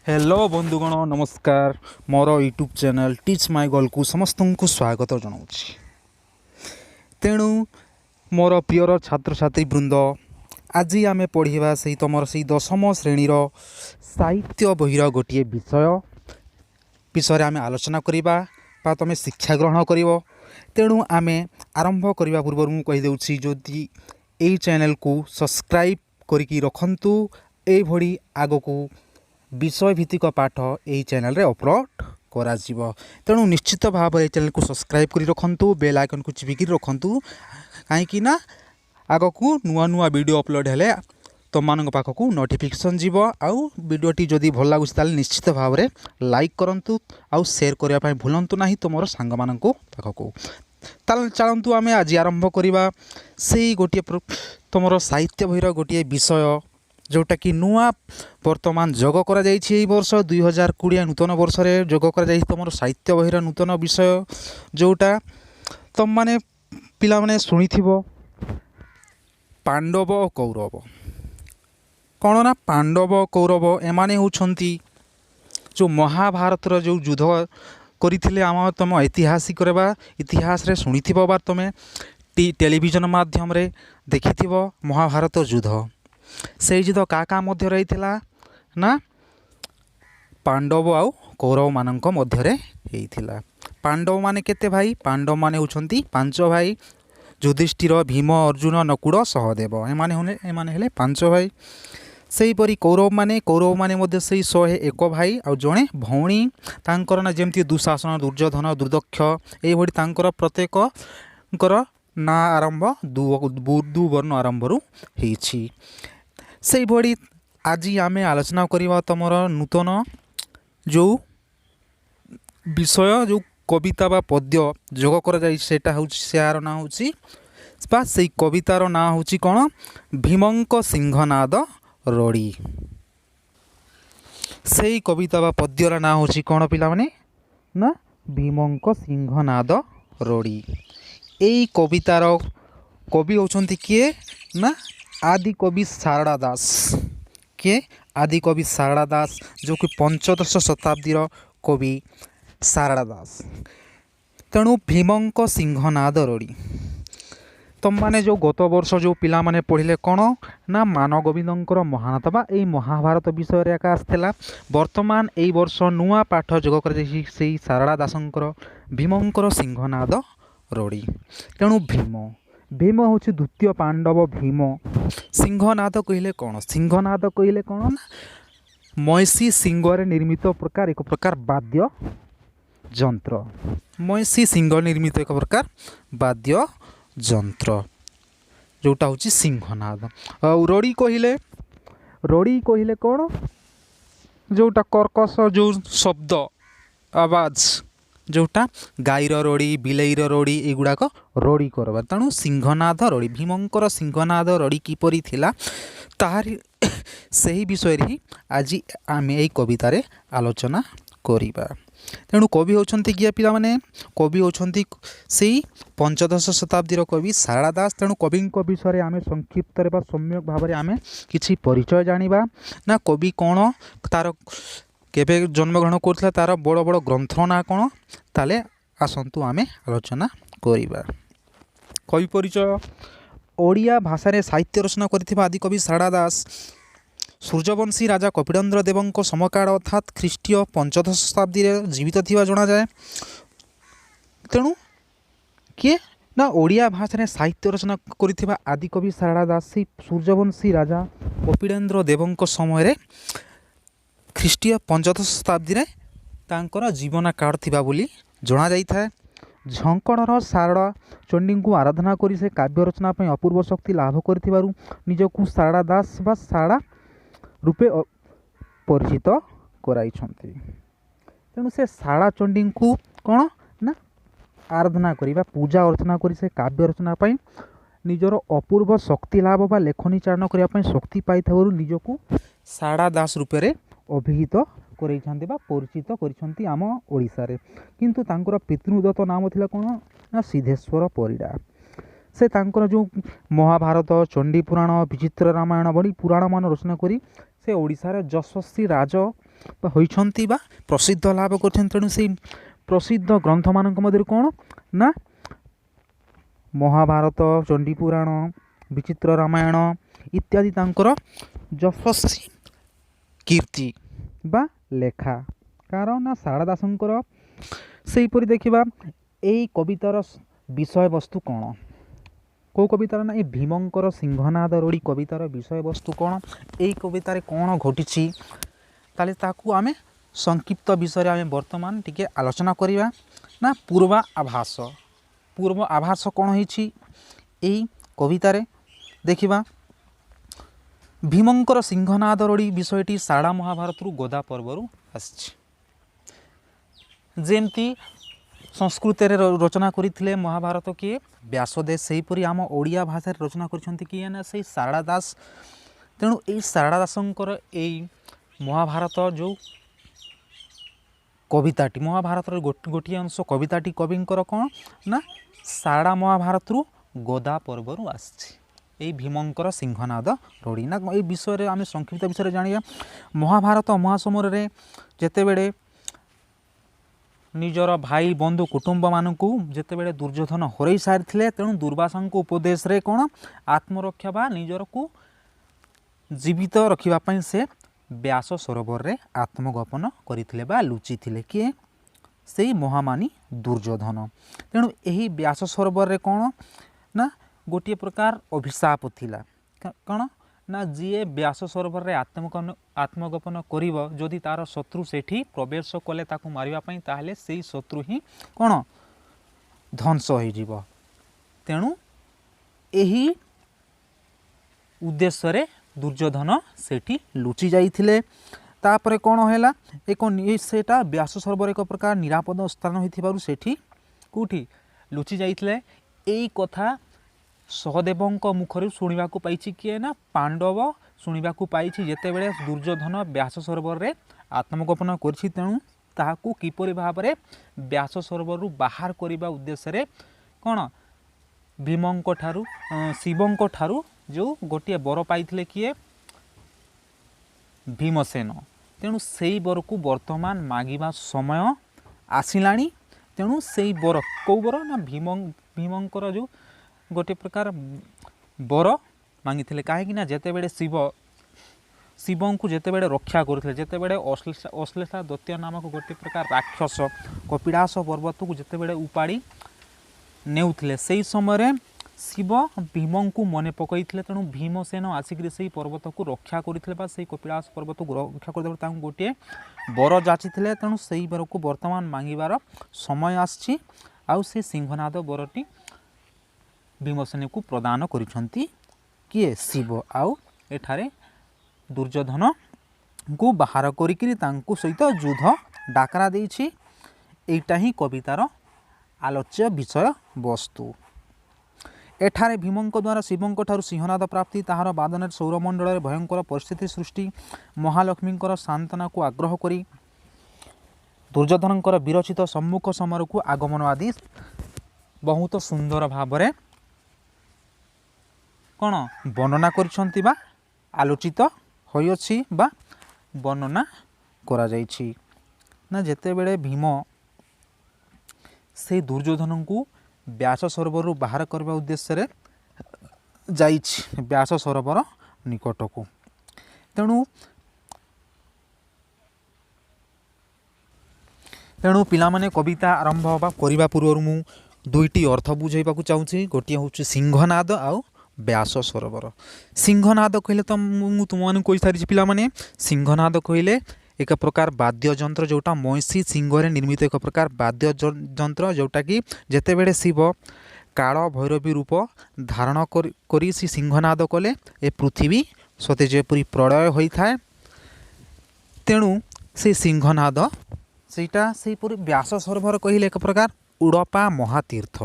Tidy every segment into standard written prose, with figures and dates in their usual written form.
Hello बंधुगण नमस्कार। मोर YouTube channel teach my girl को समस्त को स्वागत जनाऊँ। तेणु मोर प्रियर छात्र छात्री वृंद आज आम पढ़ा से तुम से 10म श्रेणीर साहित्य बहिर गोटे विषय आम आलोचना करवा तुम शिक्षा ग्रहण कर। तेणु आम आरंभ करने पूर्व मुझे कहीदे जदि यही चैनल को सब्सक्राइब करके रखु ये आग को विषय भित्तिक पाठ यही चैनल रे अपलोड करा जीवो। तेणु निश्चित भाव में चैनल को सब्सक्राइब कर रखु, बेल आइकन को चिपिकी रखु कहीं आग को नुआ नुआ वीडियो अपलोड हेले तुम मान पाखक नोटिफिकेशन जीव। आउ वीडियोटी जदि भल लगुच निश्चित भाव में लाइक करूँ आउ शेयर करने भूलु ना तुम सांग मान पाखक। चलतु आम आज आरंभ करवा से गोटे तुम साहित्य बहिर गोटे विषय जोटा कि नुआ वर्तमान जोग करा वर्ष 2020 नूतन वर्ष रे जोग करा तुम साहित्य बहिर नूतन विषय जोटा तुम माने पिला माने शुणी पांडव और कौरव। कौन ना पांडव कौरव एमाने होछंती जो महाभारत जो युद्ध करथिले आम तुम ऐतिहासिक इतिहास रे शुणी बा तुम टेलीविजन माध्यम रे देखि महाभारत युद्ध। से युद्ध का मध्य रही ना पांडव आउ कौरव मानक मध्य होइथिला। पांडव माने केते भाई? पांडव माने होछंती 5 भाई युधिष्ठिर भीम अर्जुन नकुल सहदेव एमाने हेले 5 भाई। सेहीपरि कौरव माने मध्य से 101 भाई आ जड़े भौणी तांकर ना जेमती दुशासन दुर्योधन दुर्दक्ष ये तांकर प्रत्येक ना आरंभ दु वर्ण आरंभ होइछि। से भड़ी आज आम आलोचना करवा तुम नूतन जो विषय जो कविता बा पद्य जोग करा सेयार ना हूँ से कवितार ना हूँ कौन? भीमंक सिंहनाद रड़ी। से कविता बा पद्यर ना हूँ कौन पिला माने ना भीमंक सिंहनाद रड़ी। यही कवितार कवि होचंती किए ना आदि कवि सारड़ा दास। किए? आदि कवि सारड़ा दास जो कि 15श शताब्दी कवि सारड़ा दास। तेणु भीमंक सिंहनाद रड़ी तुम माने जो गत वर्ष जो पिला माने पढ़िले कौन ना मान गोविंदंकर महानता बा यही महाभारत विषय रे आसला। वर्तमान यही वर्ष नुआ पाठ जोग कर सारड़ा दासंकर भीमंकर सिंहनाद रड़ी। तेणु भीम हूँ द्वितीय पांडव भीम। सिंहनाद कहले कौन? सिंहनाद कहले कौन ना मईसी सिंह निर्मित प्रकार एक प्रकार वाद्य जंत्र। मईसी सिंह निर्मित एक प्रकार वाद्य जंत्र जोटा हूँ सिंहनाद। रड़ी कहले कौन? जोटा कर्कश जो शब्द आवाज जोटा गाईर रड़ी बिलेईर रड़ी एगुड़ाक रड़ी करवा। तेणु सिंहनाद रड़ी भीमंकर सिंहनाद रड़ी किपरि थिला ताहारी सही विषय ही आज आम यही कवितार आलोचना करिबा। तेणु कवि होचंती किया पिला माने? कवि होचंती से 15श शताब्दी कवि सारड़ा दास। तेणु कवि विषय आम संक्षिप्त बा सम्यक भाव में आम किछि परिचय जानिबा ना कवि कौन तार केबे जन्मग्रहण करथिला तार बड़ बड़ ग्रंथ ना कौन ताले आसंतु आमे आलोचना करिबा। कवि परिचय ओडिया भाषा रे साहित्य रचना करथिबा आदि कवि सारड़ा दास सूर्यवंशी राजा कपिलेन्द्र देवंक समकाल अर्थात ख्रीष्टीय 15श शताब्दी रे जीवित थिबा जणा जाए। तेणु किए ना ओडिया भाषा रे साहित्य रचना करथिबा आदि कवि सारड़ा दास सूर्यवंशी राजा कपिलेन्द्र देवंक समय रे ख्रीष्टीय 15श शताब्दी रे तांकर जीवन काल थिबा बोली जणा जाई थाए। झंकणर सारड़ा चंडी को आराधना करी से काव्य रचना पर अपूर्व शक्ति लाभ कर निजकू सारड़ा दास बा सारड़ा रूपे परिचित कराइछंती। तेणु से सारड़ा चंडी को कौन ना आराधना करिबा पूजा अर्चना करी से काव्य रचना पर निजर अपूर्व शक्ति लाभ बा लेखनी चारण करने शक्ति पाई निजकू सारड़ा दास रूपे अभिहित करैछंती बा परिचित करिछंती आम ओडिसा रे। किंतु तांकर पितृदत्त नाम थिला कोन ना सिद्धेश्वर परिडा। से तांकर जो महाभारत चंडी पुराण विचित्र रामायण भली पुराण मान रचना करी से ओडिसा रे यशस्वी ବା ହୋଇଛନ୍ତି ବା ପ୍ରସିଦ୍ଧ ଲାଭ କରିଛନ୍ତି। ତେଣୁ ସେଇ ପ୍ରସିଦ୍ଧ ଗ୍ରନ୍ଥମାନଙ୍କ ମଧ୍ୟରୁ କ'ଣ ନା ମହାଭାରତ, ଚଣ୍ଡୀପୁରାଣ, ବିଚିତ୍ର ରାମାୟଣ ଇତ୍ୟାଦି ତାଙ୍କର ଯଶସ୍ୱୀ କୀର୍ତ୍ତି ବା ଲେଖା। କାରଣ ନା ଶାରଳା ଦାସଙ୍କର। ସେହିପରି ଦେଖିବା ଏଇ କବିତାର ବିଷୟବସ୍ତୁ କ'ଣ? କେଉଁ କବିତାର ନା ଏ ଭୀମଙ୍କର ସିଂହନାଦ ରୋଡ଼ି କବିତାର ବିଷୟବସ୍ତୁ କ'ଣ? ଏଇ କବିତାରେ କ'ଣ ଘଟିଛି? ତାହେଲେ ତାକୁ ଆମେ ସଂକ୍ଷିପ୍ତ ବିଷୟରେ ଆମେ ବର୍ତ୍ତମାନ ଟିକେ ଆଲୋଚନା କରିବା। ନା ପୂର୍ବାଭାସ। ପୂର୍ବ ଆଭାସ କ'ଣ ହେଇଛି ଏଇ କବିତାରେ? ଦେଖିବା ଭୀମଙ୍କର ସିଂହନାଦ ରୋଡ଼ି ବିଷୟଟି ଶାରଳା ମହାଭାରତରୁ ଗୋଦା ପର୍ବରୁ ଆସିଛି। ଯେମିତି ସଂସ୍କୃତରେ ରଚନା କରିଥିଲେ ମହାଭାରତ କିଏ? ବ୍ୟାସଦେବ। ସେହିପରି ଆମ ଓଡ଼ିଆ ଭାଷାରେ ରଚନା କରିଛନ୍ତି କିଏ? ନା ସେଇ ଶାରଳା ଦାସ। ତେଣୁ ଏଇ ଶାରଳା ଦାସଙ୍କର ଏଇ ମହାଭାରତ ଯେଉଁ କବିତାଟି, ମହାଭାରତର ଗୋଟିଏ ଅଂଶ କବିତାଟି କବିଙ୍କର କ'ଣ ନା ଶାରଳା ମହାଭାରତରୁ ଗୋଦା ପର୍ବରୁ ଆସିଛି। ଏଇ ଭୀମଙ୍କର ସିଂହନାଦ ରୋଡ଼ି। ନା ଏଇ ବିଷୟରେ ଆମେ ସଂକ୍ଷିପ୍ତ ବିଷୟରେ ଜାଣିବା। ମହାଭାରତ ମହାସମରରେ ଯେତେବେଳେ ନିଜର ଭାଇ ବନ୍ଧୁ କୁଟୁମ୍ବମାନଙ୍କୁ ଯେତେବେଳେ ଦୁର୍ଯ୍ୟୋଧନ ହରାଇ ସାରିଥିଲେ, ତେଣୁ ଦୁର୍ବାସାଙ୍କ ଉପଦେଶରେ କ'ଣ ଆତ୍ମରକ୍ଷା ବା ନିଜରକୁ ଜୀବିତ ରଖିବା ପାଇଁ ସେ ବ୍ୟାସ ସରୋବରରେ ଆତ୍ମଗୋପନ କରିଥିଲେ ବା ଲୁଚିଥିଲେ। କିଏ? ସେଇ ମହାମାନି ଦୁର୍ଯ୍ୟୋଧନ। ତେଣୁ ଏହି ବ୍ୟାସ ସରୋବରରେ କ'ଣ ନା ଗୋଟିଏ ପ୍ରକାର ଅଭିଶାପ ଥିଲା। କ'ଣ ନା ଯିଏ ବ୍ୟାସ ସରୋବରରେ ଆତ୍ମଗୋପନ କରିବ, ଯଦି ତାର ଶତ୍ରୁ ସେଠି ପ୍ରବେଶ କଲେ ତାକୁ ମାରିବା ପାଇଁ, ତାହେଲେ ସେଇ ଶତ୍ରୁ ହିଁ କ'ଣ ଧ୍ୱଂସ ହୋଇଯିବ। ତେଣୁ ଏହି ଉଦ୍ଦେଶ୍ୟରେ ଦୁର୍ଯ୍ୟୋଧନ ସେଠି ଲୁଚି ଯାଇଥିଲେ। ତାପରେ କ'ଣ ହେଲା, ସେଟା ବ୍ୟାସ ସରୋବର ଏକ ପ୍ରକାର ନିରାପଦ ସ୍ଥାନ ହୋଇଥିବାରୁ ସେଠି କେଉଁଠି ଲୁଚି ଯାଇଥିଲେ। ଏଇ କଥା ସହଦେବଙ୍କ ମୁଖରୁ ଶୁଣିବାକୁ ପାଇଛି କିଏ? ନା ପାଣ୍ଡବ ଶୁଣିବାକୁ ପାଇଛି ଯେତେବେଳେ ଦୁର୍ଯ୍ୟୋଧନ ବ୍ୟାସ ସରୋବରରେ ଆତ୍ମଗୋପନ କରିଛି। ତେଣୁ ତାହାକୁ କିପରି ଭାବରେ ବ୍ୟାସ ସରୋବରରୁ ବାହାର କରିବା ଉଦ୍ଦେଶ୍ୟରେ କ'ଣ ଭୀମଙ୍କ ଠାରୁ ଶିବଙ୍କ ଠାରୁ ଯେଉଁ ଗୋଟିଏ ବର ପାଇଥିଲେ କିଏ? ଭୀମସେନ। ତେଣୁ ସେଇ ବରକୁ ବର୍ତ୍ତମାନ ମାଗିବା ସମୟ ଆସିଲାଣି। ତେଣୁ ସେଇ ବର କେଉଁ ବର? ନା ଭୀମଙ୍କର ଯେଉଁ ଗୋଟିଏ ପ୍ରକାର ବର ମାଗିଥିଲେ। କାହିଁକି ନା ଯେତେବେଳେ ଶିବଙ୍କୁ ଯେତେବେଳେ ରକ୍ଷା କରୁଥିଲେ, ଯେତେବେଳେ ଅଶ୍ଳେଷା ଦୈତ୍ୟ ନାମକ ଗୋଟିଏ ପ୍ରକାର ରାକ୍ଷସ କପିଳାସ ପର୍ବତକୁ ଯେତେବେଳେ ଉପାଡ଼ି ନେଉଥିଲେ, ସେହି ସମୟରେ ଶିବ ଭୀମଙ୍କୁ ମନେ ପକାଇଥିଲେ। ତେଣୁ ଭୀମସେନ ଆସିକରି ସେହି ପର୍ବତକୁ ରକ୍ଷା କରିଥିଲେ ବା ସେହି କପିଳାସ ପର୍ବତକୁ ରକ୍ଷା କରିଦେବା ତାଙ୍କୁ ଗୋଟିଏ ବର ଯାଚିଥିଲେ। ତେଣୁ ସେହି ବରକୁ ବର୍ତ୍ତମାନ ମାଗିବାର ସମୟ ଆସିଛି। ଆଉ ସେ ସିଂହନାଦ ବରଟି ଭୀମସେନକୁ ପ୍ରଦାନ କରିଛନ୍ତି କିଏ? ଶିବ। ଆଉ ଏଠାରେ ଦୁର୍ଯ୍ୟୋଧନକୁ ବାହାର କରିକିରି ତାଙ୍କୁ ସହିତ ଯୁଦ୍ଧ ଡାକରା ଦେଇଛି। ଏଇଟା ହିଁ କବିତାର ଆଲୋଚ୍ୟ ବିଷୟ ବସ୍ତୁ। ଏଠାରେ ଭୀମଙ୍କ ଦ୍ୱାରା ଶିବଙ୍କ ଠାରୁ ସିଂହନାଦ ପ୍ରାପ୍ତି, ତାହାର ବାଦନରେ ସୌରମଣ୍ଡଳରେ ଭୟଙ୍କର ପରିସ୍ଥିତି ସୃଷ୍ଟି, ମହାଲକ୍ଷ୍ମୀଙ୍କର ସାନ୍ତ୍ୱନାକୁ ଆଗ୍ରହ କରି ଦୁର୍ଯ୍ୟୋଧନଙ୍କର ବିରଚିତ ସମ୍ମୁଖ ସମରକୁ ଆଗମନ ଆଦି ବହୁତ ସୁନ୍ଦର ଭାବରେ କ'ଣ ବର୍ଣ୍ଣନା କରିଛନ୍ତି ବା ଆଲୋଚିତ ହୋଇଅଛି ବା ବର୍ଣ୍ଣନା କରାଯାଇଛି। ନା ଯେତେବେଳେ ଭୀମ ସେଇ ଦୁର୍ଯ୍ୟୋଧନଙ୍କୁ ବ୍ୟାସ ସରୋବରରୁ ବାହାର କରିବା ଉଦ୍ଦେଶ୍ୟରେ ଯାଇଛି ବ୍ୟାସ ସରୋବର ନିକଟକୁ। ତେଣୁ ପିଲାମାନେ କବିତା ଆରମ୍ଭ କରିବା ପୂର୍ବରୁ ମୁଁ ଦୁଇଟି ଅର୍ଥ ବୁଝାଇବାକୁ ଚାହୁଁଛି। ଗୋଟିଏ ହେଉଛି ସିଂହନାଦ ଆଉ ବ୍ୟାସ ସରୋବର। ସିଂହନାଦ କହିଲେ ତ ମୁଁ ତୁମମାନଙ୍କୁ କହିସାରିଛି ପିଲାମାନେ। ସିଂହନାଦ କହିଲେ ଏକ ପ୍ରକାର ବାଦ୍ୟଯନ୍ତ୍ର, ଯେଉଁଟା ମଇଁଷି ସିଂହରେ ନିର୍ମିତ ଏକ ପ୍ରକାର ବାଦ୍ୟଯନ୍ତ୍ର, ଯେଉଁଟାକି ଯେତେବେଳେ ଶିବ କାଳ ଭୈରବୀ ରୂପ ଧାରଣ କରି ସେ ସିଂହନାଦ କଲେ ଏ ପୃଥିବୀ ସତେ ଯେପରି ପ୍ରଳୟ ହୋଇଥାଏ। ତେଣୁ ସେ ସିଂହନାଦ ସେଇଟା ସେହିପରି ବ୍ୟାସ ସରୋବର କହିଲେ ଏକ ପ୍ରକାର ଉଡ଼ପା ମହାତୀର୍ଥ।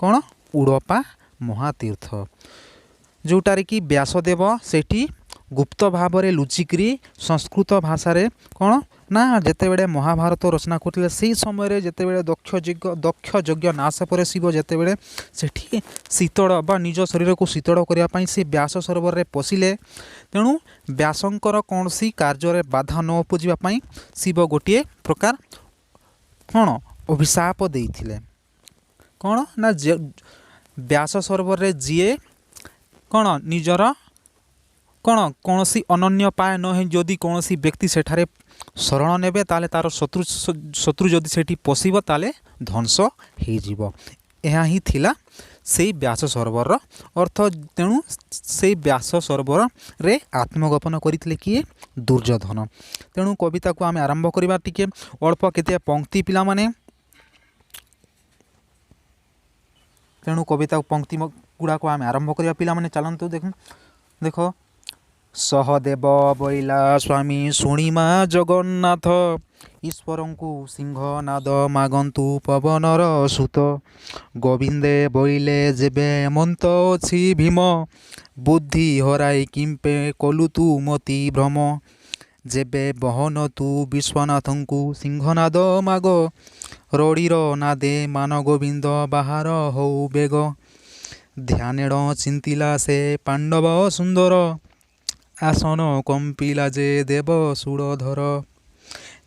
କ'ଣ? ଉଡ଼ପା ମହାତୀର୍ଥ, ଯେଉଁଟାରେ କି ବ୍ୟାସଦେବ ସେଠି गुप्त भाव में लुचिकी संस्कृत भाषा कौन ना जितेबले महाभारत रचना करते से समय जितेबले दक्ष यज्ञ नाश पर शिव जितेबले सेठी शीतल बा निज शरीर को शीतल करने से व्यास सरोवर में पशिले तेणु व्यासंकर कौन सी कार्य बाधा न उपजापी शिव गोटे प्रकार कौन अभिशाप देते कौन ना व्यास सरोवर में जीए कौन निजर कौन कौन सी अनन्य पाए न जदि कौन सी व्यक्ति सेठारे शरण नेबे ताले तार शत्रु जदि सेठी पशिब ताले ध्वंस हो ही थिला से व्यास सरोवर अर्थ तेणु से व्यास सरोवर रे आत्मगोपन करते किए दुर्योधन। तेणु कविता को आम आरंभ करवा टिके अल्प केते पंक्ति पिला माने तेणु कविता पंक्ति गुड़ाक आम आरंभ करवा पिला माने चलतु देख सहदेव बैला स्वामी शुणिमा जगन्नाथ ईश्वर को सिंहनाद मागंतु पवनर सुत गोविंदे बैले जेबे हेमंत अछि भीम बुद्धि हराई किंपे कलु तू मति भ्रम जेबे बहन तू विश्वनाथ को सिंहनाद माग रड़ीर नादे मान गोविंद बाहर हौ बेग ध्यानेण चिंतिला से पांडव सुंदर आसन कंपिला जे देव सुरधर।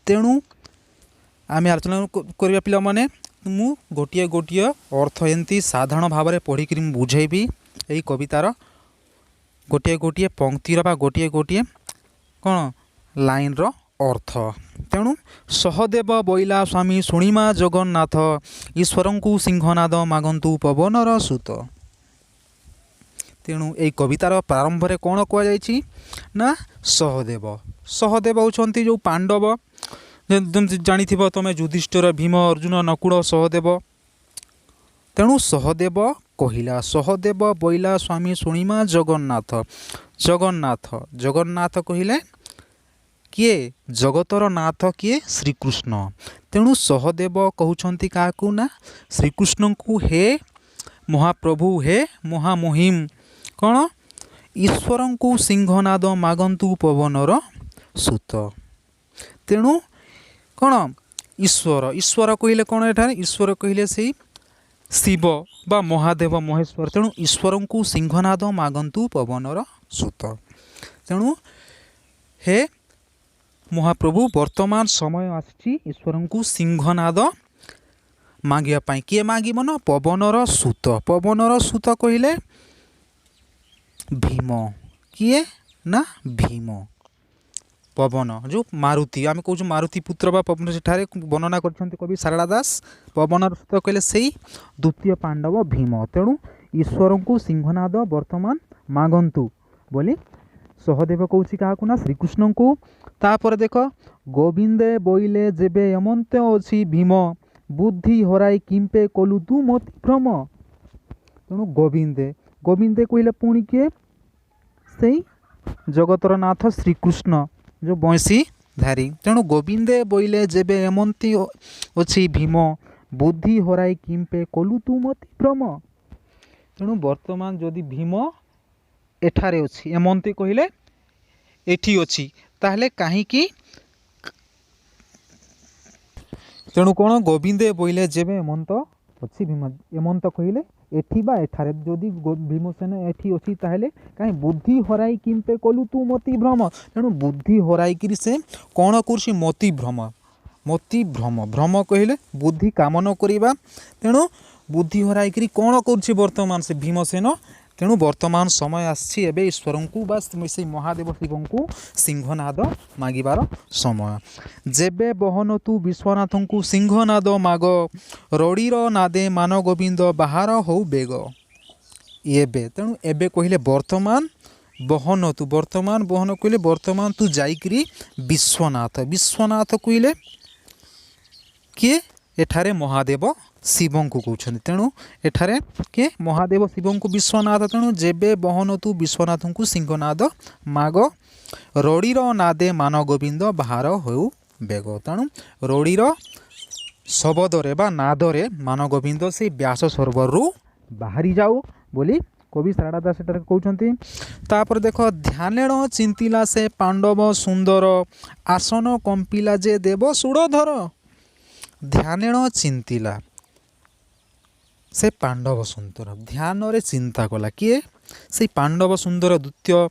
तेणु आम आलोचना करवा पिला माने मु गोटे गोटे अर्थ एमती साधारण भाव में पढ़िक बुझेबी यही कवितार गोटे गोटे पंक्तिर बा गोटे गोटे कौन लाइन रो अर्थ। तेणु सहदेव बैला स्वामी शुणिमा जगन्नाथ ईश्वर को सिंहनाद मागंतु पवनर सुत। तेणु यही कवितार प्रारंभ में कौन कहुई ना सहदेव सहदेव होती जो पांडव जमी जानी तुम युधिष्ठिर भीम अर्जुन नकुल सहदेव। तेणु सहदेव कहला सहदेव बैला स्वामी शुणिमा जगन्नाथ जगन्नाथ जगन्नाथ कहले किए जगतर नाथ किए श्रीकृष्ण। तेणु सहदेव कहते क्या ना श्रीकृष्ण को हे महाप्रभु हे महामहिम कौन ईश्वर को सिंहनाद मागंतु पवनर सुत। तेणु कौन ईश्वर ईश्वर कहले कौन एठार ईश्वर कहले से शिव बा महादेव महेश्वर। तेणु ईश्वर को सिंहनाद मागंतु पवनर सुत। तेणु हे महाप्रभु वर्तमान समय आसी ईश्वर को सिंहनाद मांगिया किए मागिब न पवनर सुत। पवनर सुत कहले भीम किए ना भीम पवन जो मारुति आम कौच मारुति पुत्र बा पवन सेठारे वर्णना कर कवि सारला दास पवनर सुत कहले से द्वितीय पांडव भीम। तेणु ईश्वर को सिंहनाद वर्तमान मागंतु बोली सहदेव कौच क्या ना श्रीकृष्ण को। तापर देख गोविंदे बैले जेबे हेमंत अछि भीम बुद्धि हराई किंपे कलु तू मति भ्रम। तेणु गोविंदे गोविंदे कहले पुणी किए से जगतर नाथ श्रीकृष्ण जो बंशी धारी। तेणु गोविंदे बैले जेबे हेमंती अछि भीम बुद्धि हराई किंपे कलु तू मति भ्रम। तेणु वर्तमान जदि भीम एठारे अछि हेमंती कहले एठी अछि ताहले काहीकि तेणु कौन गोविंदे बैले जेबे हेमंत अच्छी भीम हेमंत कहले एठी बा एठारे जदि भीमसेन एठी अच्छी ताहले कहीं बुद्धि हराई किंपे कलु तू मति भ्रम। तेणु बुद्धि हराई कि से कौन कर मति भ्रम भ्रम कहले बुद्धि काम न करवा। तेणु बुद्धि हराई कौन कर वर्तमान से भीमसेन। तेणु वर्तमान समय आसी एवं ईश्वर को बा से महादेव शिव को सिंहनाद मागिबार समय। जेबे बहन तू विश्वनाथ को सिंहनाद माग रड़ीर नादे मान गोविंद बाहर हौ बेग एबे। तेणु एबे कहले वर्तमान बहन तू वर्तमान बहन कहले वर्तमान तू जाइकरी विश्वनाथ विश्वनाथ कहले किए एठारे महादेव शिव को कहते। तेणु एठारे के महादेव शिव को विश्वनाथ। तेणु जेबे बहन तू विश्वनाथ को सिंहनाद माग रड़ीर नादे मान गोविंद बाहर हो बेग। तेणु रड़ीर शबदरे बा नादरे मान गोविंद से व्यास सरोवर बाहरी जाओ बोली कवि सारड़ा दास एटारे कहउछंती। तापर देखो ध्यानेण चिंतिला से पांडव सुंदर आसन कंपिला जे देव सुड़धर। ध्यानेण चिंतिला से पांडव सुंदर ध्यान रे चिंता कला किए से पांडव सुंदर द्वितीय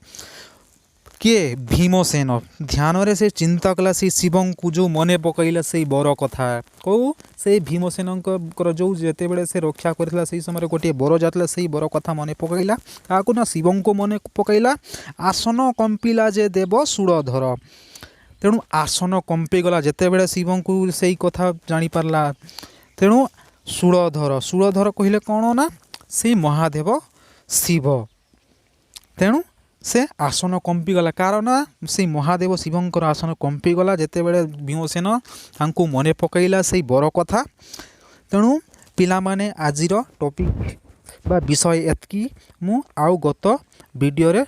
किए भीमसेन ध्यान रे से चिंता कला से शिवं को जो मने पकईला से बर कथा कौ से भीमसेन जो जेते बेले से रक्षा करथिला से समय गोटे बर जातला से बर कथा मने पकईला काकू ना शिवं को मने पकईला आसन कंपिला जे देव सुड़धर। तेणु आसन कंपी गला जेते बेले शिवं को से कथा जानी पारला। तेणु सुड़धर कहले कौन ना से महादेव शिव। तेणु से आसन कंपी गला कारण से महादेव शिवंकर आसन कंपी गला जेते बेले भीमसेन तांको मने पकईला से बर कथा। तेणु पिला माने आजिर टॉपिक बा विषय एतकी मु आउ गत वीडियो रे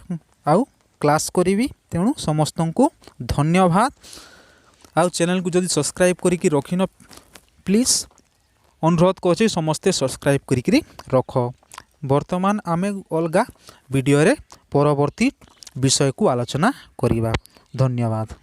आउ क्लास करी। तेणु समस्त को धन्यवाद। आउ चैनल को जदि सब्सक्राइब करिकी रखिन प्लीज अनुरोध कर समस्ते सब्सक्राइब करी रख। वर्तमान आमे अलगा वीडियो रे परवर्ती विषय को आलोचना करिबा। धन्यवाद।